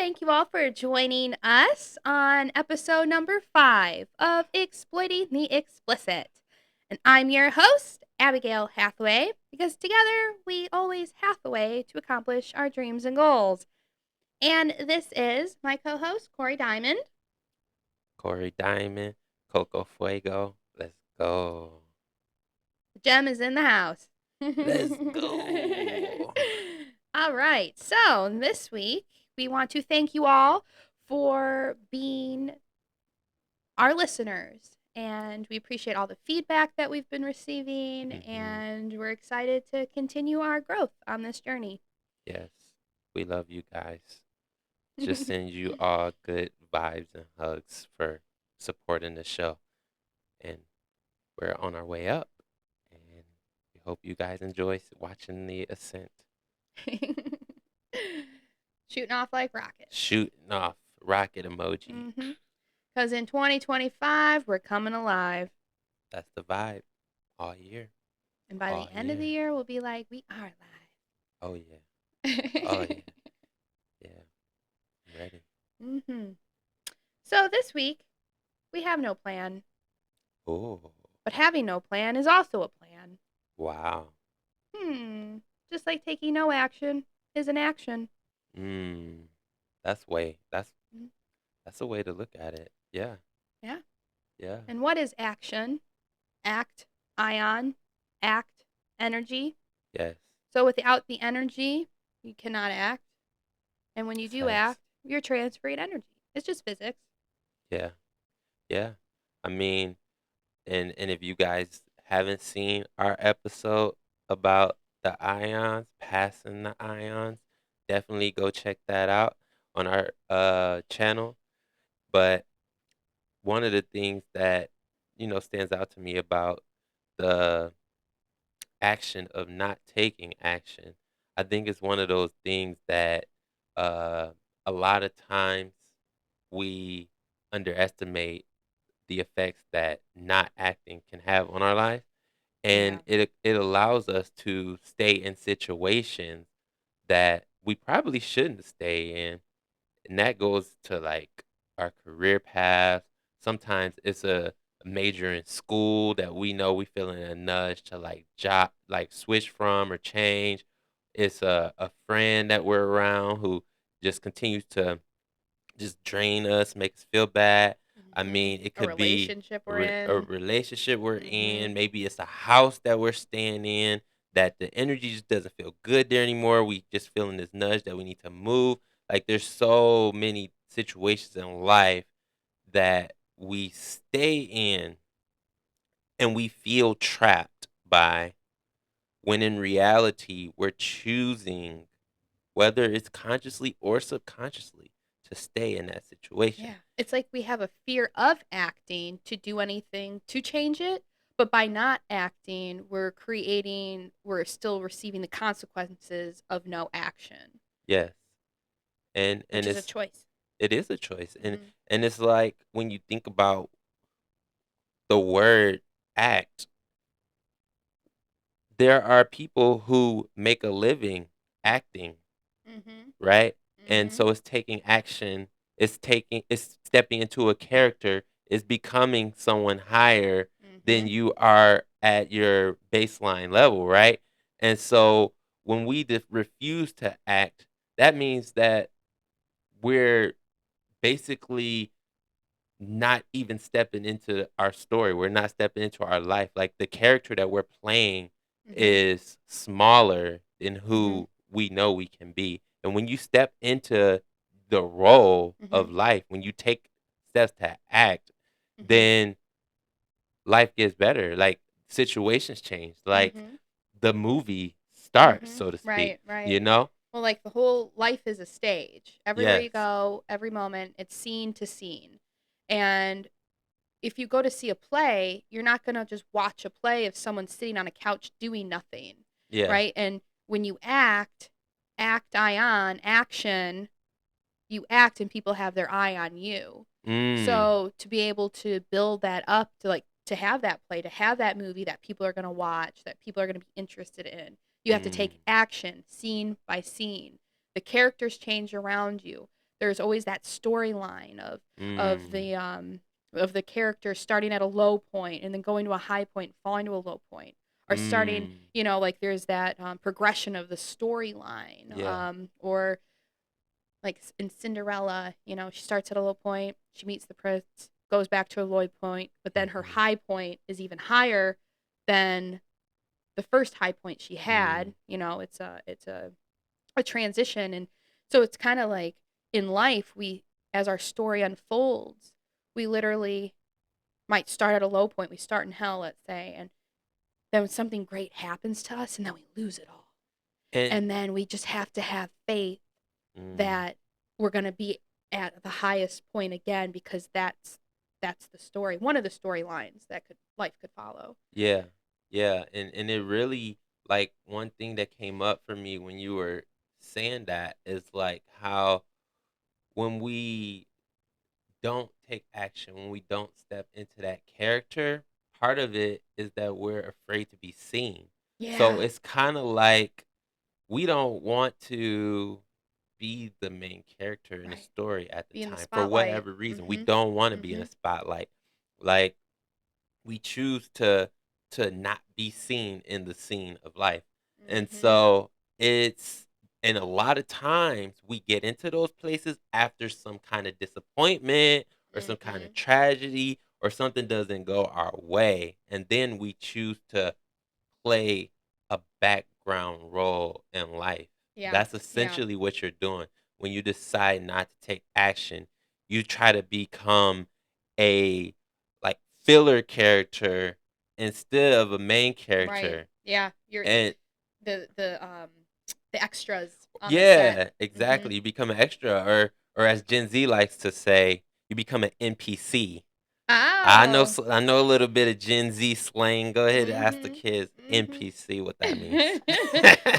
thank you all for joining us on episode number 5 of Exploiting the Explicit. And I'm your host, Abigail Hathaway, because together we always Hathaway to accomplish our dreams and goals. And this is my co host, Corey Diamond. Corey Diamond, Coco Fuego. Let's go. Jem is in the house. Let's go. All right. So this week, we want to thank you all for being our listeners. And we appreciate all the feedback that we've been receiving. hmm And we're excited to continue our growth on this journey. Yes, we love you guys. Just send you all good vibes and hugs for supporting the show. And we're on our way up. And we hope you guys enjoy watching the ascent. Shooting off like rockets. Shooting off rocket emoji. Because in 2025, we're coming alive. That's the vibe all year. And by All the end of the year. year, we'll be like, we are Oh, yeah. live. Oh, yeah. Yeah. I'm ready. So this week, we have no plan. Oh, But having no plan is also a plan. wow. Just like taking no action is an action. Mm, that's way that's Mm, that's a way to look at it. Yeah, Yeah. yeah, And what is action? Act, ion, act, energy. yes. So without the energy, you cannot act. And when you do Facts. act, you're transferring energy. It's just physics. Yeah, yeah. I mean, and if you guys haven't seen our episode about the ions, passing the ions, definitely go check that out on our channel. But one of the things that stands out to me about the action of not taking action, I think it's one of those things that uh, a lot of times we underestimate the effects that not acting can have on our life, Yeah. and it allows us to stay in situations that we probably shouldn't stay in, and that goes to like our career path. Sometimes it's a major in school that we know we feeling a nudge to like job, like switch from or change. It's a friend that we're around who just continues to just drain us, make us feel bad. I mean, it A could be relationship a, we're a in. relationship we're Mm-hmm. in. Maybe it's a house that we're staying in that the energy just doesn't feel good there anymore. We just feeling this nudge that we need to move. Like there's so many situations in life that we stay in and we feel trapped by, when in reality we're choosing, whether it's consciously or subconsciously, to stay in that situation. Yeah. It's like we have a fear of acting to do anything to change it. But by not acting, we're still receiving the consequences of no action, Yes. And which is a it's choice. it is a choice. And Mm-hmm. and it's like when you think about the word act, there are people who make a living acting, Mm-hmm. right? And Mm-hmm. so it's taking action, it's stepping into a character, it's becoming someone higher than Mm-hmm. you are at your baseline level, right? And so when we refuse to act, that means that we're basically not even stepping into our story. We're not stepping into our life. Like the character that we're playing Mm-hmm. is smaller than Mm-hmm. who we know we can be. And when you step into the role Mm-hmm. of life, when you take steps to act, Mm-hmm. then life gets better. Like situations change. Like Mm-hmm. the movie starts, Mm-hmm. so to speak, Right, right. you know? Well, like the whole life is a stage. Everywhere Yes. you go, every moment, it's scene to scene. And if you go to see a play, you're not going to just watch a play of someone sitting on a couch doing nothing, Yeah. right? And when you act eye on, action, you act and people have their eye on you. Mm. So to be able to build that up to have that play, to have that movie that people are going to watch, that people are going to be interested in, you have to Mm. take action scene by scene. The characters change around you. there's always that storyline of Mm. the character starting at a low point and then going to a high point, falling to a low point, or starting, Mm. like there's that progression of the storyline, Yeah. or like in Cinderella, she starts at a low point, she meets the prince, goes back to a low point, but then her Mhm. high point is even higher than the first high point she Mm. had. It's a transition, and so it's kind of like in life, we as our story unfolds, we literally might start at a low point. We start in hell, let's say, and then something great happens to us, and then we lose it all, And and then we just have to have faith mm. that we're going to be at the highest point again, because that's the story, one of the storylines that could life could follow. Yeah. Yeah, and it really, like, one thing that came up for me when you were saying that is, like, how when we don't take action, when we don't step into that character, part of it is that we're afraid to be seen. So Yeah. it's kinda like we don't want to be the main character in a Right. story at the Be in the time for spotlight. whatever reason. We Mhm. don't wanna be in a Mhm. spotlight. Like, we choose to not be seen in the scene of life. And Mhm. so it's and a lot of times we get into those places after some kind of disappointment or some kind of Mhm. tragedy or something doesn't go our way. And then we choose to play a background role in life. Yeah. That's Yeah. essentially what you're doing. When you decide not to take action, you try to become a like filler character instead of a main Right. character. Yeah. You're And the extras on the set. yeah, Mhm. exactly. You become an extra or as Gen Z likes to say, you become an NPC. Oh. I know a little bit of Gen Z slang. Go ahead and ask the Mhm. kids Mhm. NPC what that means.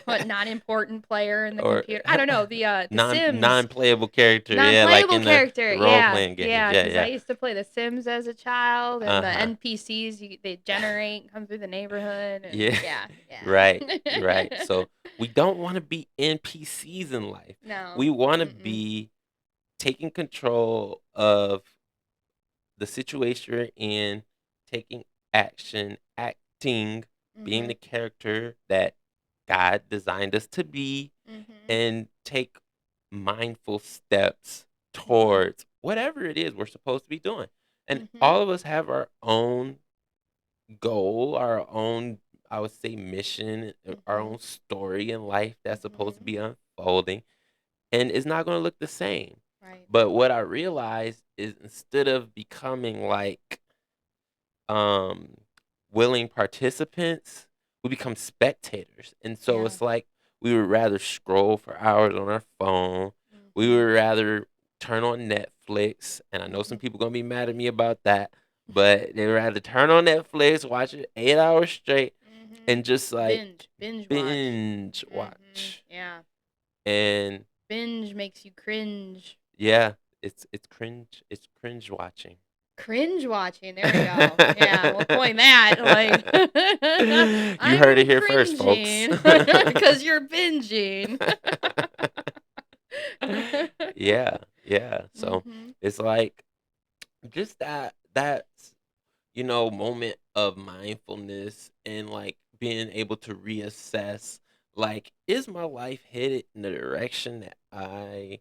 What non-important player in the Or computer? I don't know. The Sims non-playable character, yeah, like non-playable in character. the Yeah. role-playing games. Yeah, Yeah, cuz I yeah. used to play The Sims as a child, and the Uh-huh. NPCs they generate, come through the neighborhood, and Yeah. yeah. Yeah. Right, right. So, we don't wanna be NPCs in life. No. We wanna Mm-mm. be taking control of the situation you're in, taking action, acting, being Mhm. the character that God designed us to be, Mhm. and take mindful steps Mhm. towards whatever it is we're supposed to be doing. And Mhm. all of us have our own goal, our own, I would say, mission, our Mhm. own story in life that's supposed to Mhm. be unfolding. And it's not going to look the same. Right. But what I realized is instead of becoming like um willing participants, we become spectators. And so Yeah. it's like we would rather scroll for hours on our phone. We Mhm. would rather turn on Netflix. And I know some Mhm. people gonna be mad at me about that, but they would rather turn on Netflix, watch it 8 hours straight, Mhm. and just like Binge watch. binge Mhm. watch. Yeah. And Binge makes you cringe. yeah, it's cringe. It's cringe watching. Cringe watching. There we go. Yeah, we'll coin that. Like, You heard I'm it here first, folks. cringing because you're binging. Yeah, yeah. So Mhm. it's like just that moment of mindfulness and like being able to reassess, like, is my life headed in the direction that I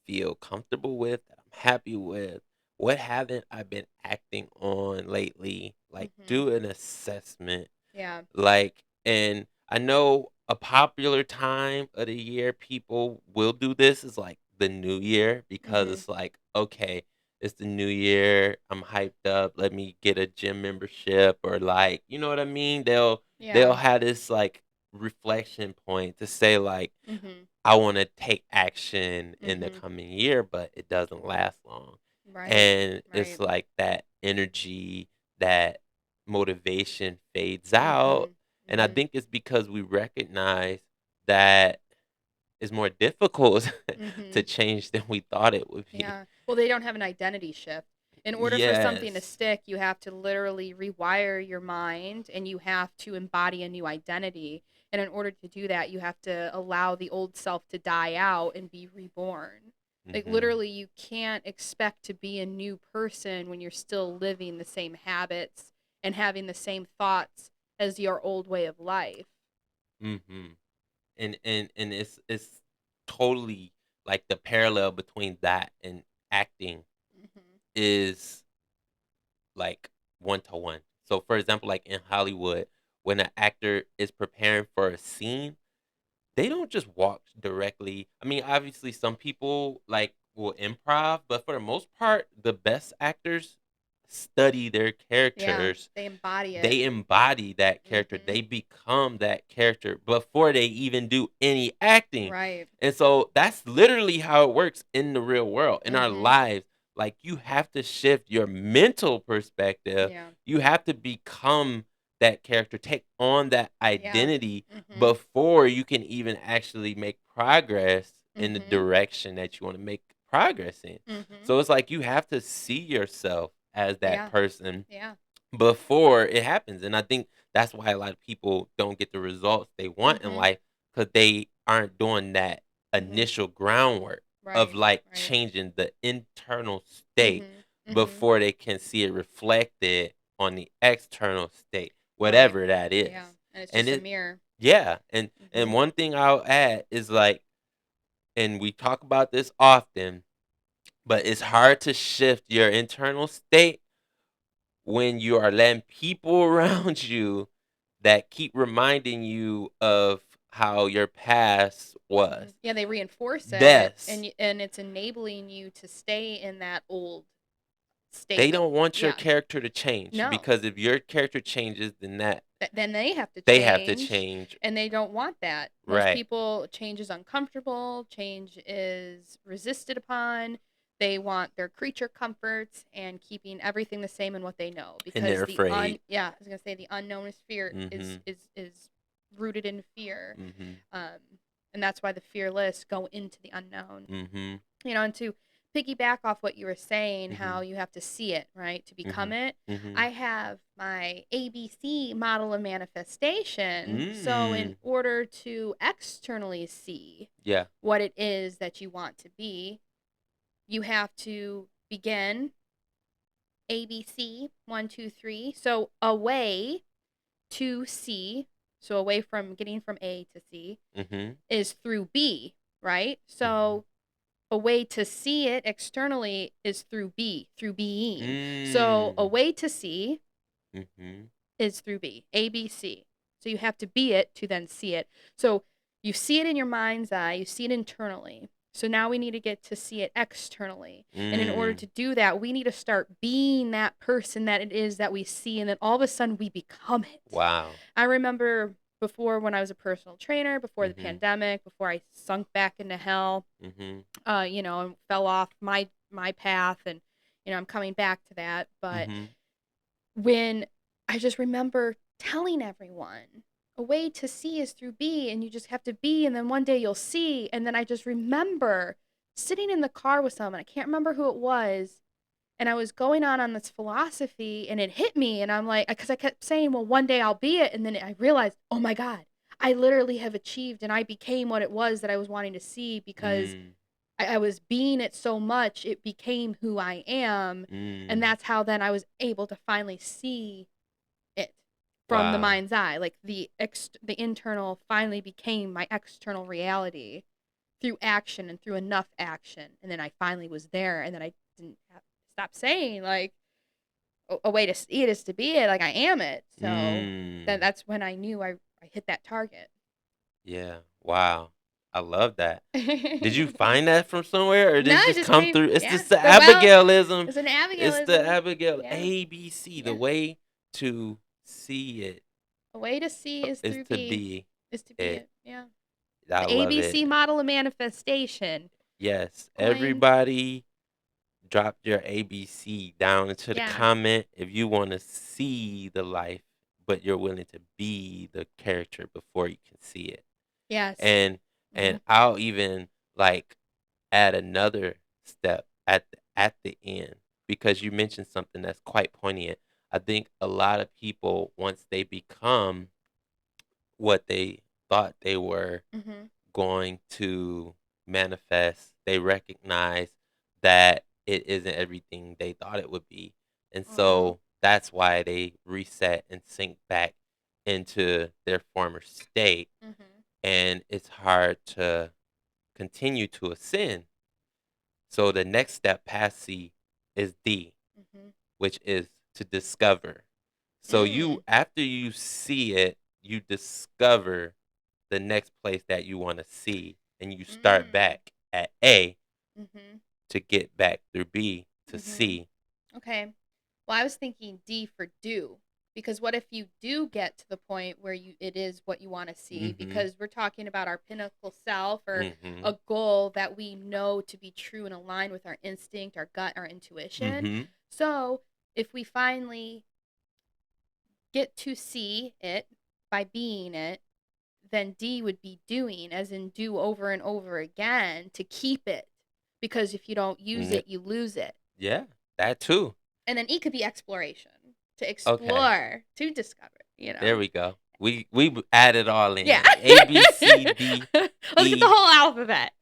feel comfortable with, that I'm happy with? What haven't I been acting on lately? Like, Mhm. do an assessment. Yeah. Like, and I know a popular time of the year people will do this is like the new year because Mhm. it's like, okay, it's the new year. I'm hyped up. Let me get a gym membership or like, you know what I mean? They'll Yeah. have this like reflection point to say like Mhm. I want to take action in the Mhm. coming year, but it doesn't last long. Right. And it's Right. like that energy, that motivation fades out. Mhm. And I Mhm. think it's because we recognize that it's more difficult to Mhm. change than we thought it would be. Yeah. Well, they don't have an identity shift. In order for something to Yes. stick, you have to literally rewire your mind, and you have to embody a new identity. And in order to do that, you have to allow the old self to die out and be reborn. Like Mhm. literally you can't expect to be a new person when you're still living the same habits and having the same thoughts as your old way of life. Mhm. And it's totally like the parallel between that and acting Mm-hmm. is like one to one. So for example, like in Hollywood, when an actor is preparing for a scene, they don't just walk directly. I mean, obviously some people like will improv, but for the most part, the best actors study their Yeah, characters. they embody it. They embody that character. Mm-hmm. They become that character before they even do any acting. Right. And so that's literally how it works in the real world, in our Mm-hmm. lives. Like you have to shift your mental perspective. Yeah. You have to become that character, take on that Yeah. identity Mm-hmm. before you can even actually make progress in the Mm-hmm. direction that you want to make progress in. Mm-hmm. So it's like you have to see yourself as that Yeah. person Yeah. before it happens. And I think that's why a lot of people don't get the results they want in Mm-hmm. life because they aren't doing that Mm-hmm. initial groundwork of Right. like Right. changing the internal state Mm-hmm. Mm-hmm. before they can see it reflected on the external state, Right. whatever that Yeah. is. And it's And just a it mirror. yeah, and Mm-hmm. one thing I'll add is like, and we talk about this often, but it's hard to shift your internal state when you are letting people around you that keep reminding you of how your past Mm-hmm. was. Yeah, they reinforce it, Yes. and it's enabling you to stay in that old state They that don't want your yeah. character to change No. because if your character changes, then that Then they have to they have to change, change. and they don't want that. Most Right. people, change is uncomfortable, change is resisted upon. They want their creature comforts and keeping everything the same in what they know, And they're because afraid. yeah, I was going to say the unknown is fear, Mhm. is rooted in fear. Mhm. um and that's why the fearless go into the unknown. Mhm. And to piggyback off what you were saying, how Mhm. you have to see it, right, to become Mhm. it. Mhm. I have my ABC model of manifestation. So, in Mm. order to externally see Yeah. what it is that you want to be, you have to begin ABC 1, 2, 3. So, away to C, so away from getting from A to C, Mhm. is through B, right? Mhm. So, a way to see it externally is through B, through being. So a Mm. way to see Mhm. is through B, A, B, C. So you have to be it to then see it. So you see it in your mind's eye, you see it internally. So now we need to get to see it externally. And in order Mm. to do that, we need to start being that person that it is that we see. And then all of a sudden we become it. Wow. I remember before, when I was a personal trainer, before the Mhm. pandemic, before I sunk back into hell, Mhm. and fell off my path, and I'm coming back to that. But Mhm. when I just remember telling everyone, a way to see is through B, and you just have to be, and then one day you'll see. And then I just remember sitting in the car with someone, I can't remember who it was, and I was going on this philosophy, and it hit me, and I'm like, because I kept saying, well, one day I'll be it, and then I realized, oh my God, I literally have achieved, and I became what it was that I was wanting to see, because Mm. I was being it so much, it became who I am. And Mm. that's how then I was able to finally see it from the Wow. mind's eye. Like the internal finally became my external reality through action and through enough action. And then I finally was there, and then I didn't stop saying, like, a way to see it is to be it. Like, I am it. So Mm. that's when I knew I hit that target. Yeah. Wow. I love that. Did you find that from somewhere or did No, it it just just come came. through? It's Yeah. just the Well, Abigailism. it's an It's the Abigail. Abigail Yeah. ABC. The Yeah. way to see it A way to see is is through to B. be Is to be it. it. Yeah. I The love ABC it. model of manifestation. Yes. Coined. Everybody drop your ABC down into the Yeah. comment if you want to see the life, but you're willing to be the character before you can see it. Yes. And Mm-hmm. I'll even like add another step at the end because you mentioned something that's quite poignant. I think a lot of people once they become what they thought they were Mm-hmm. going to manifest they recognize that it isn't everything they thought it would be. And Oh. so that's why they reset and sink back into their former state. Mhm. And it's hard to continue to ascend. So the next step past C is D, Mhm. which is to discover. So Mm. after you see it, you discover the next place that you want to see, and you start Mm. back at A Mhm. to get back through B to Mhm. C. Okay. Well, I was thinking D for do, because what if you do get to the point where it is what you want to see, Mhm. because we're talking about our pinnacle self, or Mhm. a goal that we know to be true and aligned with our instinct, our gut, our intuition. Mhm. So, if we finally get to see it by being it, then D would be doing, as in do over and over again to keep it. Because if you don't use Yep. it, you lose it. Yeah, that too. And then E could be exploration, to Okay, explore, to discover. there we go. We add it all Yeah. in. A B C D Let's get the E whole alphabet.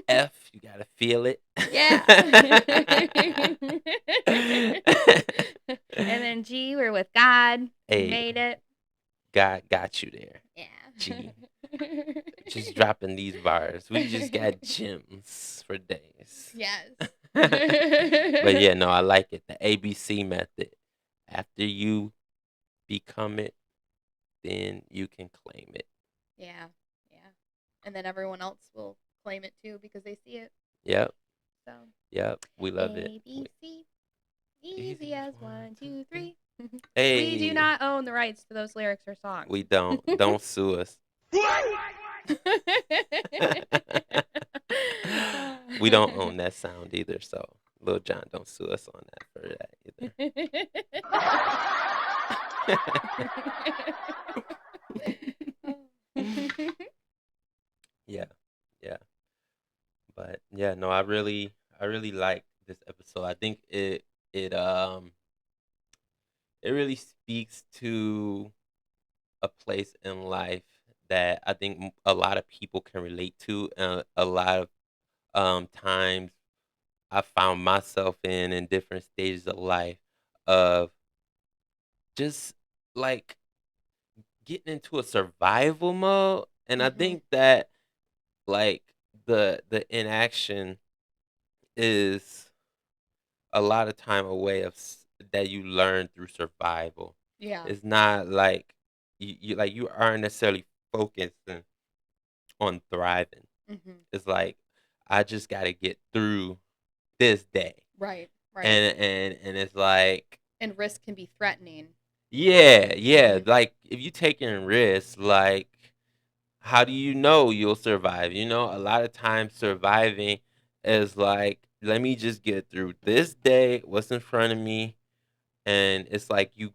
F. You gotta feel it. Yeah. And then G, we're with God. We Hey, made it. God got you there. Yeah. G. Just dropping these bars. We just got gems for days. Yes. But yeah, no, I like it. The ABC method. After you become it, then you can claim it. Yeah. Yeah. And then everyone else will claim it too because they see it. Yep. So Yep. We love it. A B C, Easy easy as as one, one, two, two, three. three. We do Hey, not own the rights to those lyrics or songs. we don't sue us. We don't own that sound either, so Lil John don't sue us on that for that either. Yeah, yeah, but yeah, no, I really like this episode. I think it it really speaks to a place in life that I think a lot of people can relate to. A lot of times I found myself in different stages of life of just like getting into a survival mode, and I Mhm. think that like the inaction is a lot of time a way of that you learn through survival. Yeah. It's not like you aren't necessarily focusing on thriving. Mhm. It's like I just got to get through this day, Right. Right. and it's like And risk can be threatening. yeah, yeah. Mhm. Like if you taking risks, like how do you know you'll survive? A lot of times surviving is like, let me just get through this day, what's in front of me. And it's like you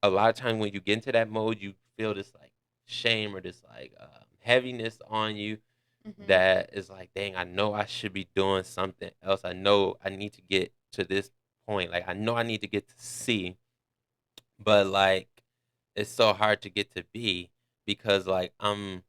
a lot of times when you get into that mode, you feel this like shame or this like heaviness on you Mhm. that is like, dang, I know I should be doing something else. I know I need to get to this point. Like I know I need to get to C, but like it's so hard to get to B because like I'm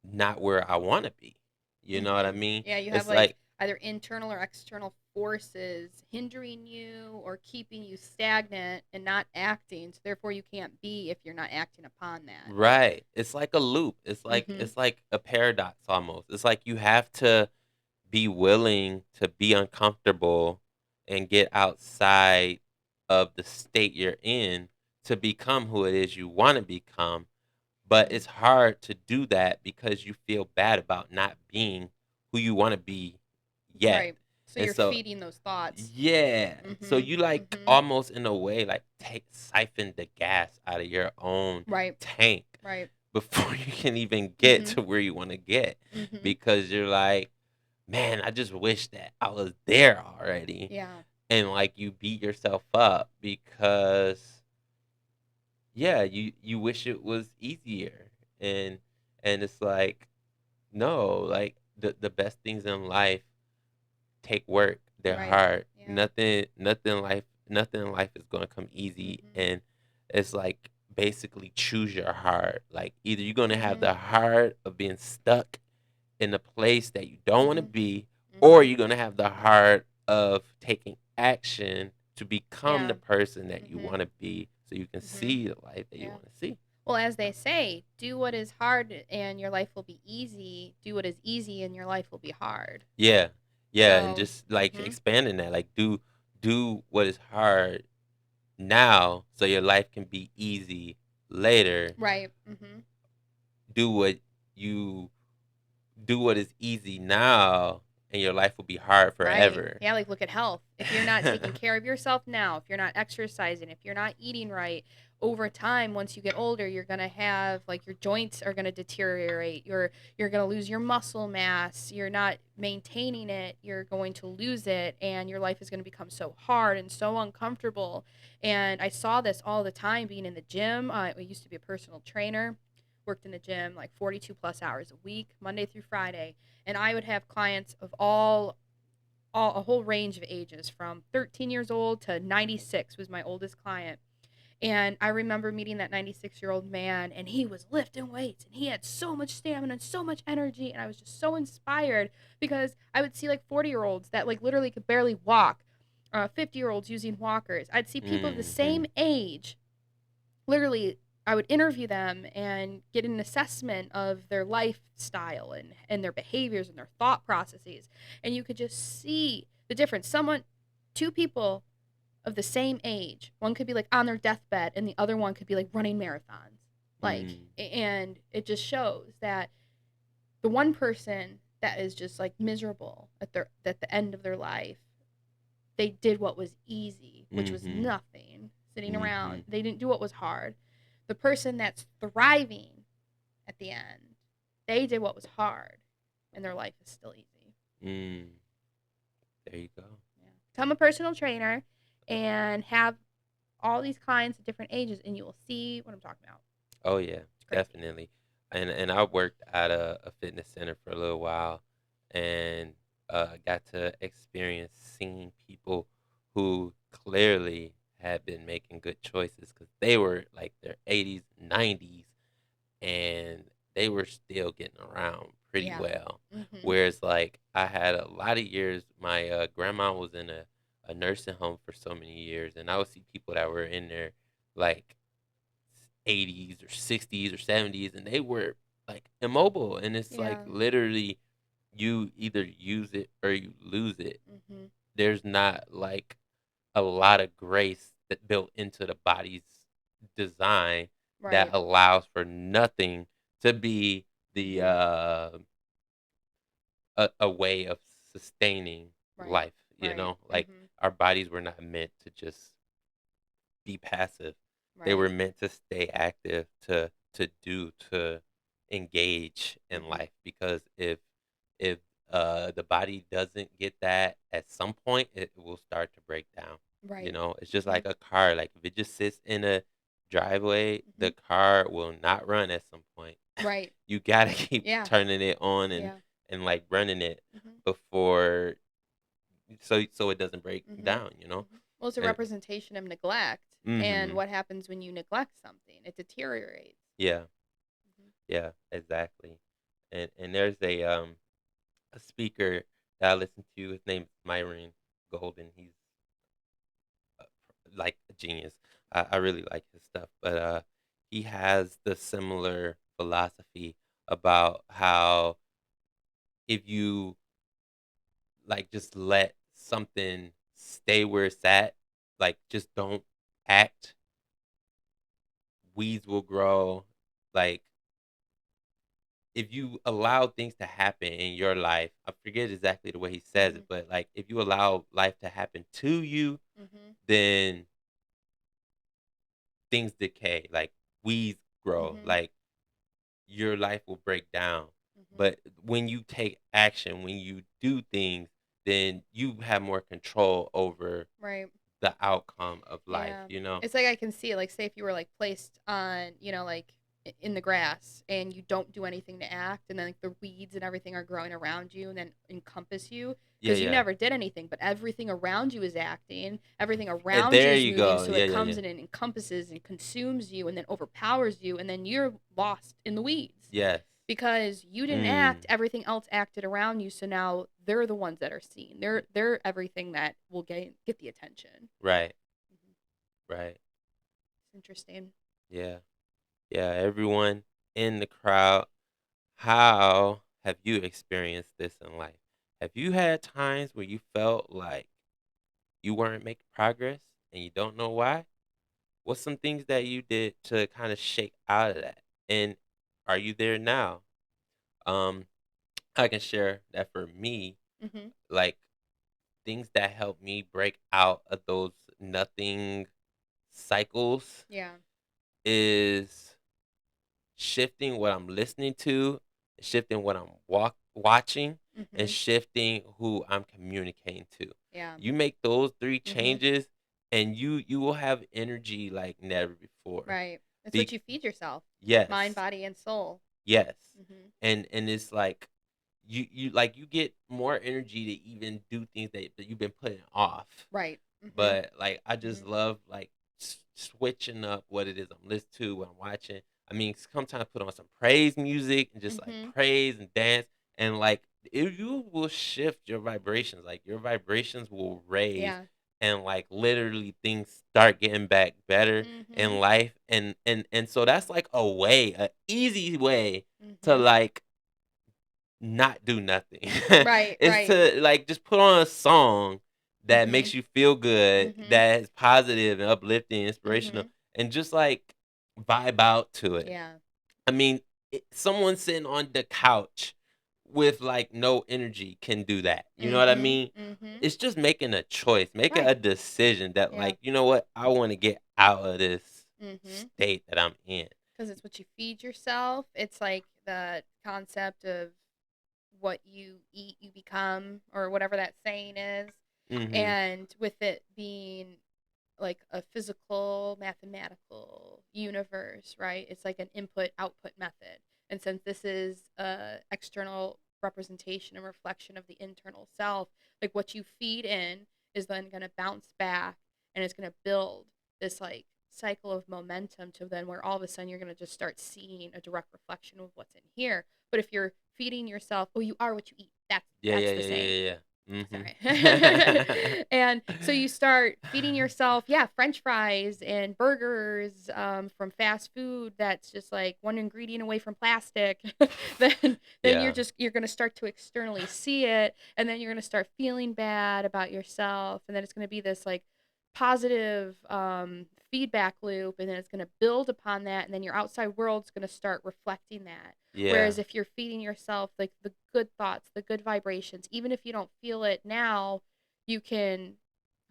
not where I want to be. You know what I Mhm. mean? Yeah, you have It's like like either internal or external forces hindering you or keeping you stagnant and not acting. So therefore you can't be if you're not acting upon that. right. It's like a loop. It's like Mhm. it's like a paradox almost. It's like you have to be willing to be uncomfortable and get outside of the state you're in to become who it is you want to become. But Mhm. it's hard to do that because you feel bad about not being who you want to be yet. Right. So And you're so feeding those thoughts. yeah. So Mhm. you like Mhm. almost in a way like take siphon the gas out of your own Right. tank Right. before you can even get Mhm. to where you want to get Mhm. because you're like, man, I just wish that I was there already. Yeah. And like you beat yourself up because yeah, you wish it was easier. And it's like no, like the best things in life take work. They're Right. hard. Yeah. Nothing in life is gonna come easy. Mhm. And it's like basically choose your heart. Like either you're gonna have Mhm. the heart of being stuck in a place that you don't want to Mhm. be, or Mhm. you're going to have the heart of taking action to become the Yeah. person that you Mhm. want to be so you can Mhm. see the life that you Yeah. want to see. Well, as they say, do what is hard and your life will be easy. Do what is easy and your life will be hard. Yeah. Yeah, and So, just like mhm. expanding that, like do what is hard now so your life can be easy later. Right. Mhm. Do what you do what is easy now and your life will be hard Right. forever. Yeah, like look at health. If you're not taking care of yourself now, if you're not exercising, if you're not eating right, over time once you get older, you're going to have like your joints are going to deteriorate. You're going to lose your muscle mass. You're not maintaining it. You're going to lose it and your life is going to become so hard and so uncomfortable. And I saw this all the time being in the gym. I used to be a personal trainer. Worked in the gym like 42 plus hours a week, Monday through Friday, and I would have clients of all a whole range of ages from 13 years old to 96 was my oldest client. And I remember meeting that 96-year-old man, and he was lifting weights, and he had so much stamina and so much energy, and I was just so inspired because I would see like 40-year-olds that like literally could barely walk, 50-year-olds using walkers. I'd see people of the same Mhm. age literally I would interview them and get an assessment of their lifestyle and their behaviors and their thought processes. And you could just see the difference. Two people of the same age, one could be like on their deathbed and the other one could be like running marathons. Like, Mm. and it just shows that the one person that is just like miserable at the end of their life, they did what was easy, which was Mhm. nothing, sitting around. Mhm. They didn't do what was hard. The person that's thriving at the end, they did what was hard, and their life is still easy. Mm. There you go. Yeah. Become a personal trainer and have all these clients at different ages, and you will see what I'm talking about. Oh yeah, It's crazy. definitely. And I worked at a fitness center for a little while, and got to experience seeing people who clearly had been making good choices because they were like their 80s, 90s, and they were still getting around pretty Yeah. well. Mhm. Whereas like I had a lot of years, my grandma was in a nursing home for so many years, and I would see people that were in there like 80s or 60s or 70s, and they were like immobile, and it's like Yeah. literally you either use it or you lose it. Mhm. There's not like a lot of grace that built into the body's design that Right. allows for nothing to be the Mhm. a way of sustaining Right. life, Right. like Mhm. our bodies were not meant to just be passive. They Right. were meant to stay active, to engage in Mhm. life, because if the body doesn't get that at some point, it will start to break down. Right. It's just Mhm. like a car. Like if it just sits in a driveway, the Mhm. car will not run at some point. Right. You gotta keep Yeah. turning it on Yeah. and like running it Mhm. before so it doesn't break Mhm. down, Mhm. Well, it's a And representation of neglect, and mhm. what happens when you neglect something? It deteriorates. Yeah. Mhm. Yeah, exactly. And there's a speaker that I listen to. His name's Myron Golden. He's uh, like a genius. I really like his stuff, but he has the similar philosophy about how if you like just let something stay where it's at, like just don't act, weeds will grow. Like if you allow things to happen in your life, I forget exactly the way he says it, Mhm. but like if you allow life to happen to you, Mhm. then things decay, like weeds grow, Mhm. like your life will break down. Mhm. But when you take action, when you do things, then you have more control over Right. the outcome of life, Yeah. you know? It's like I can see it. Like, say if you were like placed on, like in the grass and you don't do anything to act, and then like the weeds and everything are growing around you and then encompass you Yeah, because you yeah. never did anything, but everything around you is acting, everything And around you there is you moving, go. so Yeah, it yeah, comes yeah. in and encompasses and consumes you and then overpowers you, and then you're lost in the weeds. Yes. because you didn't act, Mm. everything else acted around you, so now they're the ones that are seen. They're everything that will get the attention. Right. Mhm. Right. It's interesting. Yeah. Yeah. Everyone in the crowd. How have you experienced this in life? Have you had times where you felt like you weren't making progress and you don't know why? What's some things that you did to kind of shake out of that? And are you there now? Um, I can share that for me, Mhm. like things that helped me break out of those nothing cycles Yeah. is shifting what I'm listening to, shifting what I'm watching, and Mhm. shifting who I'm communicating to. Yeah. You make those 3 Mhm. changes and you will have energy like never before. Right. It's what Be you feed yourself. Mind, yes. body, and soul. Yes. Mhm. And it's like you like you get more energy to even do things that you've been putting off. Right. Mhm. But like I just Mhm. love like switching up what it is I'm listening to, what I'm watching. I mean, sometimes put on some praise music and just like Mhm. praise and dance and like you will shift your vibrations. Like your vibrations will raise Yeah. and like literally things start getting back better in Mhm. life and so that's like a easy way to Mhm. like not do nothing. Right. It's Right. to like just put on a song that makes Mhm. you feel good, Mhm. that is positive and uplifting, inspirational, Mhm. and just like vibe out to it. Yeah. I mean, someone sitting on the couch with like no energy can do that. You know what I Mhm. mean? Mhm. It's just making a choice, making a Right. decision that Yeah. like, you know what, I want to get out of this Mhm. state that I'm in. Because it's what you feed yourself. It's like the concept of what you eat, you become, or whatever that saying is. Mhm. And with it being like a physical, mathematical universe, right? It's like an input output method. And since this is a external representation and reflection of the internal self, like what you feed in is then going to bounce back and it's going to build this like cycle of momentum to then where all of a sudden you're going to just start seeing a direct reflection of what's in here. But if you're feeding yourself, oh, you are what you eat. Yeah, That's yeah, the yeah, saying. yeah, yeah. Sorry. Mhm. And so you start feeding yourself, yeah, French fries and burgers from fast food that's just like one ingredient away from plastic. then Yeah. you're gonna start to externally see it, and then you're gonna start feeling bad about yourself, and then it's gonna be this like positive feedback loop, and then it's gonna build upon that, and then your outside world's gonna start reflecting that. Yeah. Whereas if you're feeding yourself like the good thoughts, the good vibrations, even if you don't feel it now, you can,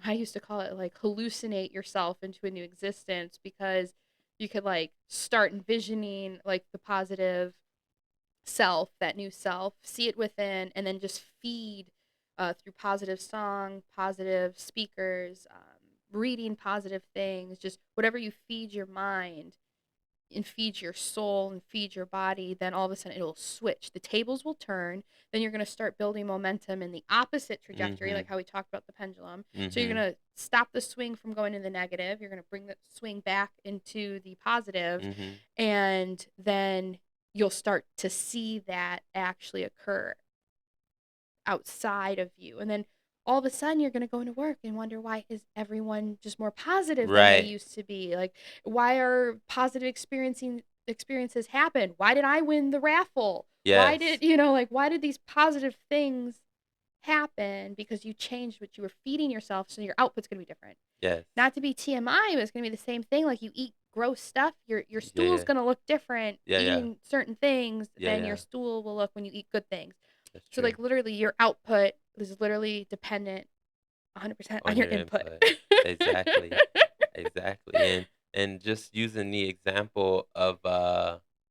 I used to call it like hallucinate yourself into a new existence because you could like start envisioning like the positive self, that new self, see it within, and then just feed through positive song, positive speakers, reading positive things, just whatever you feed your mind and feed your soul and feed your body, then all of a sudden it'll switch. The tables will turn. Then you're going to start building momentum in the opposite trajectory, like Mhm. how we talked about the pendulum. So you're Mhm. going to stop the swing from going in the negative. You're going to bring the swing back into the positive, Mhm. and then you'll start to see that actually occur outside of you. And then all of a sudden you're going to go into work and wonder, why is everyone just more positive than they Right. used to be? Like, why are positive experiencing experiences happen? Why did I win the raffle? Why Yes. did, like, why did these positive things happen? Because you changed what you were feeding yourself, so your output's going to be different. Yes. Not to be TMI, but it's going to be the same thing. Like, you eat gross stuff, your Yeah, stool's yeah. going to look different Yeah, yeah. eating certain things Yeah, than your yeah. stool will look when you eat good things. That's So true. like literally your output is literally dependent 100% on On your your input. input. Exactly. Exactly. And just using the example of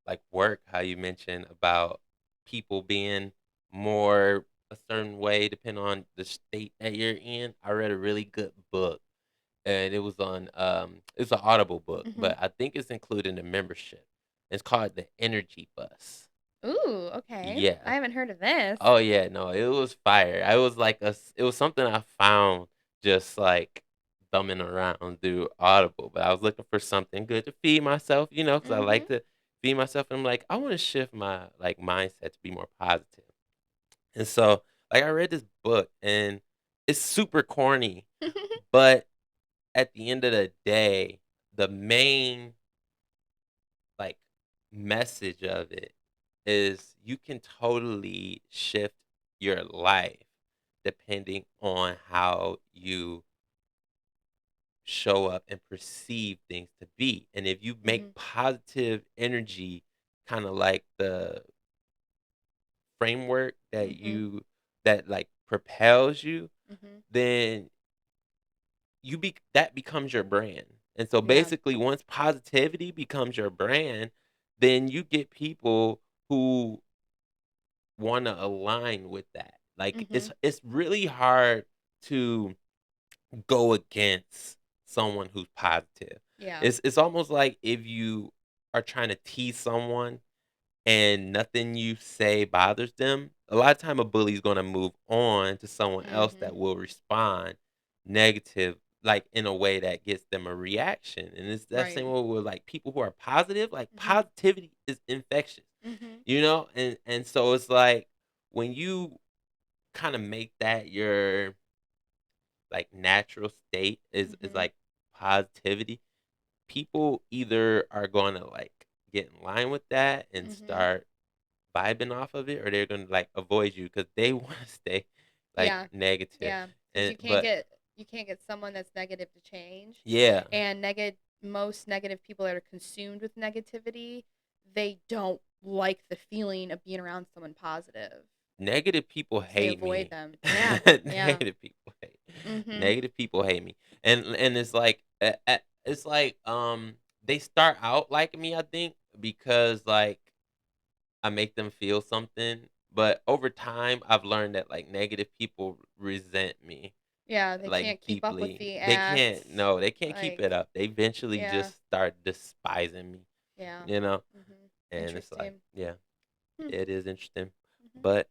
like work, how you mentioned about people being more a certain way depending on the state that you're in. I read a really good book and it was on it's an audible book, Mhm. but I think it's included in the membership. It's called The Energy Bus. Ooh, okay. Yeah. I haven't heard of this. Oh yeah, no, it was fire. I was like it was something I found just like thumbing around through Audible, but I was looking for something good to feed myself, you know, because I like Mhm. to feed myself, and I'm like, I want to shift my like mindset to be more positive. And so, like, I read this book, and it's super corny, but at the end of the day, the main like message of it is you can totally shift your life depending on how you show up and perceive things to be. And if you make Mhm. positive energy kind of like the framework that Mhm. that like propels you, Mhm. then that becomes your brand. And so Yeah. basically once positivity becomes your brand, then you get people who want to align with that. Like Mhm. it's really hard to go against someone who's positive. Yeah. It's almost like if you are trying to tease someone and nothing you say bothers them, a lot of time a bully's gonna move on to someone else Mhm. that will respond negative, like in a way that gets them a reaction. And it's that Right. same way with like people who are positive. Like Mhm. positivity is infectious, Mhm. and so it's like when you kind of make that your like natural state is Mhm. like positivity, people either are going to like get in line with that and Mhm. start vibing off of it, or they're gonna like avoid you because they want to stay like Yeah. negative. Yeah. Because And but you can't get someone that's negative to change, yeah, and most negative people that are consumed with negativity, they don't like the feeling of being around someone positive. negative people So they hate avoid me. them. Yeah. Yeah. Negative people hate. Mhm. Negative people hate me, and it's like they start out liking me, I think, because like I make them feel something. But over time, I've learned that like negative people resent me Yeah, they like can't keep up with deeply. the They acts. can't. No, they can't keep Like, it up. They eventually yeah. just start despising me. Yeah. You know, Mhm. and it's like, Interesting. yeah, Hmm. it is interesting, Mhm. but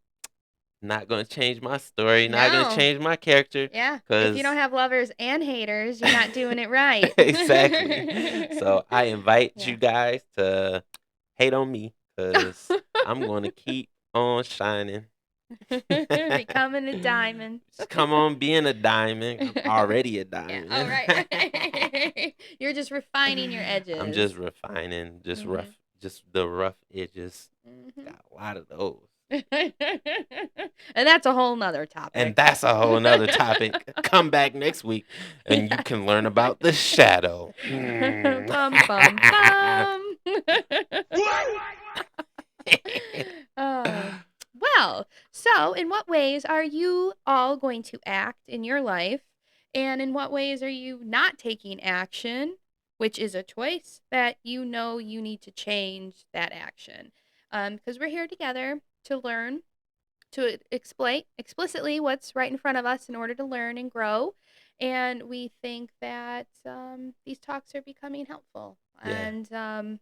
not gonna change my story. Not gonna No. change my character, Yeah. If you don't cause have lovers and haters, you're not doing it right. exactly. So I invite you Yeah. guys to hate on me, cause I'm gonna keep on shining. Becoming a diamond. Just come on, being a diamond. I'm already a Yeah. All diamond. right. You're just refining your I'm edges. just refining, just Mhm. just the rough edges. Mhm. Got a lot of those. And that's a whole nother And topic. that's a whole nother topic. Come back next week and you Yeah. can learn about the shadow. Mm. Bum bum bum. Oh. Well, so in what ways are you all going to act in your life? And in what ways are you not taking action, which is a choice that you know you need to change that action? Because we're here together to learn, to explain explicitly what's right in front of us in order to learn and grow. And we think that these talks are becoming helpful. Yeah. And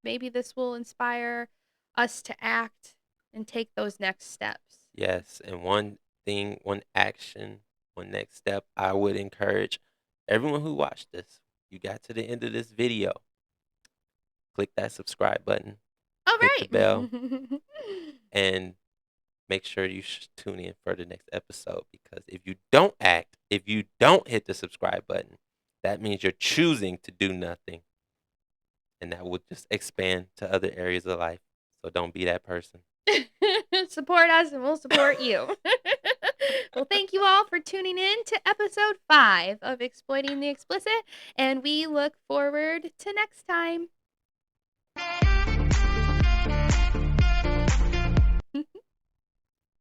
maybe this will inspire us to act and take those next steps. Yes. And one thing, one action, one next step I would encourage everyone who watched this, you got to the end of this video, click that subscribe button, All hit the bell, right. and make sure you tune in for the next episode, because if you don't act, if you don't hit the subscribe button, that means you're choosing to do nothing, and that will just expand to other areas of life. So don't be that person. Support us and we'll support you. Well, thank you all for tuning in to episode 5 of Exploiting the Explicit, and we look forward to next time.